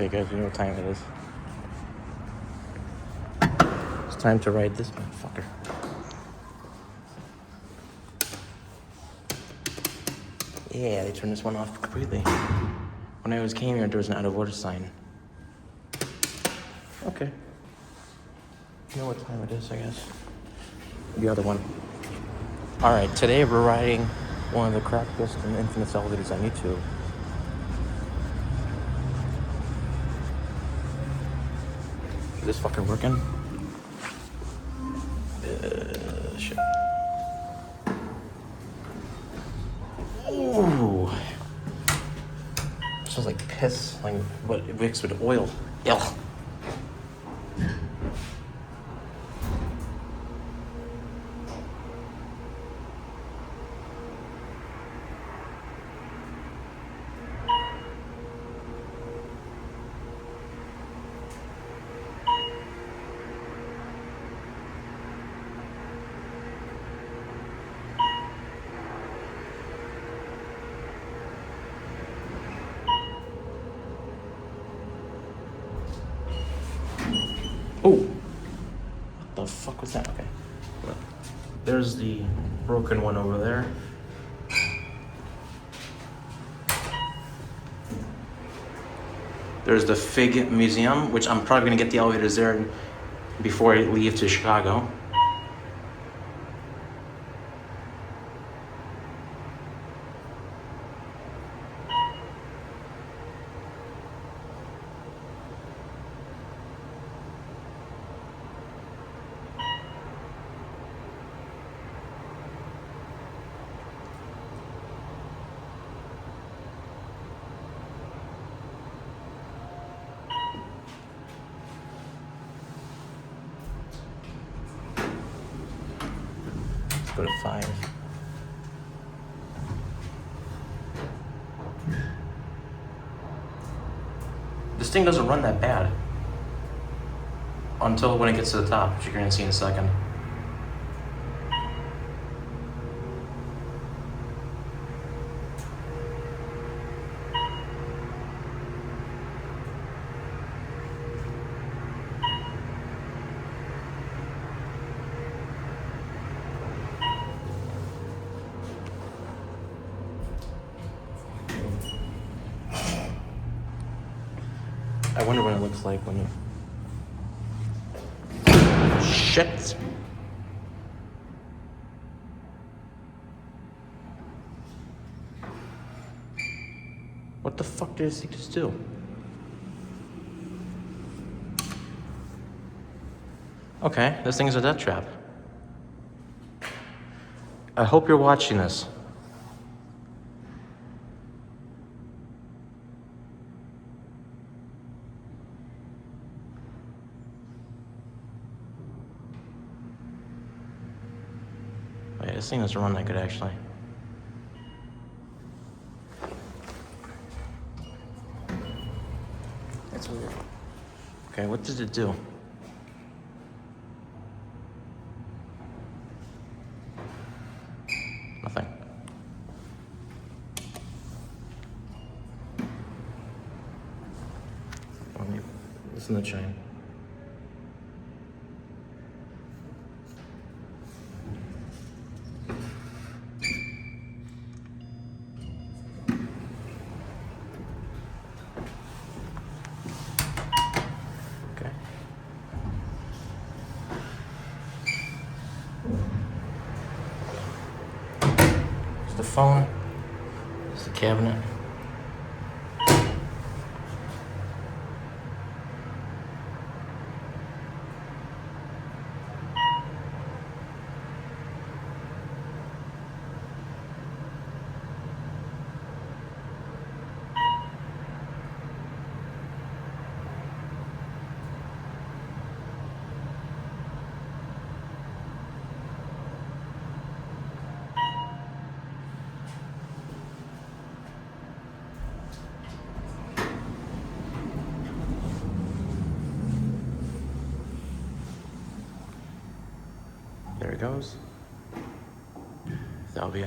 Okay guys, you know what time it is. It's time to ride this motherfucker. Yeah, they turned this one off completely. When I came here, there was an out of order sign. Okay. You know what time it is, I guess. The other one. Alright, today we're riding one of the crappiest and infamous elevators on YouTube. Is this fucking working? Shit. Ooh. It smells like piss, like what mixed with oil. Ew. Oh, what the fuck was that? Okay. There's the broken one over there. There's the Fig Museum, which I'm probably gonna get the elevators there before I leave to Chicago. Go to 5. This thing doesn't run that bad until when it gets to the top, which you're gonna see in a second. I wonder what it looks like when you... Shit! What the fuck did this thing just do? Okay, this thing is a death trap. I hope you're watching this. Wait, this thing doesn't run that good, actually. That's weird. Okay, what did it do? Nothing. Listen to the chime. Okay. There's the phone. There's the cabinet. There it goes. That'll be it.